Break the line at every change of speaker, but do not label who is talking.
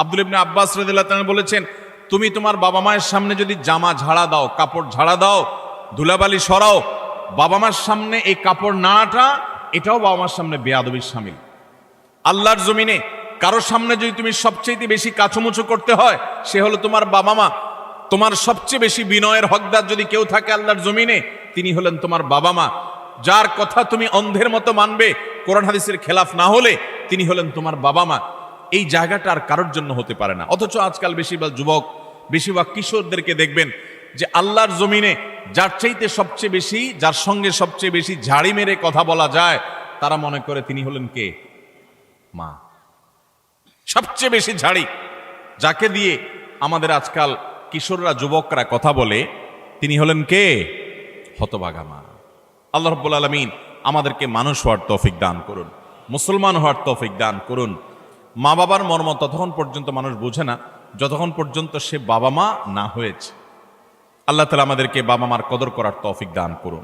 আব্দুল ইবনে আব্বাস রাদিয়াল্লাহু তাআলা বলেছেন, তুমি তোমার বাবা মায়ের সামনে যদি জামা ঝাড়া দাও, কাপড় ঝাড়া দাও, ধুলাবালি সরাও, বাবা মার সামনে এই কাপড় নাটা, এটাও বাবা মার সামনে বেয়াদবির শামিল। আল্লাহর জমিনে কারোর সামনে যদি তুমি সবচেয়ে বেশি কাচুমুচু করতে হয়, সে হলো তোমার বাবা মা। তোমার সবচেয়ে বেশি বিনয়ের হকদার যদি কেউ থাকে আল্লাহর জমিনে, তিনি হলেন তোমার বাবা মা। যার কথা তুমি অন্ধের মতো মানবে, কোরআন হাদিসের খেলাফ না হলে, তিনি হলেন তোমার বাবা মা। এই জায়গাটা আর কারোর জন্য হতে পারে না। অথচ আজকাল বেশিরভাগ যুবক, বেশিরভাগ কিশোরদেরকে দেখবেন যে আল্লাহর জমিনে যার চাইতে সবচেয়ে বেশি, যার সঙ্গে সবচেয়ে বেশি ঝাড়ি মেরে কথা বলা যায়, তারা মনে করে তিনি হলেন কে? মা। সবচেয়ে বেশি ঝাড়ি যাকে দিয়ে আমাদের আজকাল কিশোররা, যুবকরা কথা বলে, তিনি হলেন কে? হতভাগা মা। আল্লাহ রাব্বুল আলামিন আমাদেরকে মানুষ হওয়ার তৌফিক দান করুন, মুসলমান হওয়ার তৌফিক দান করুন। মা বাবার মর্ম ততক্ষণ পর্যন্ত মানুষ বোঝে না যতক্ষণ পর্যন্ত সে বাবা মা না হয়েছে। আল্লাহ তাআলা আমাদেরকে বাবা মার কদর করার তৌফিক দান করুন।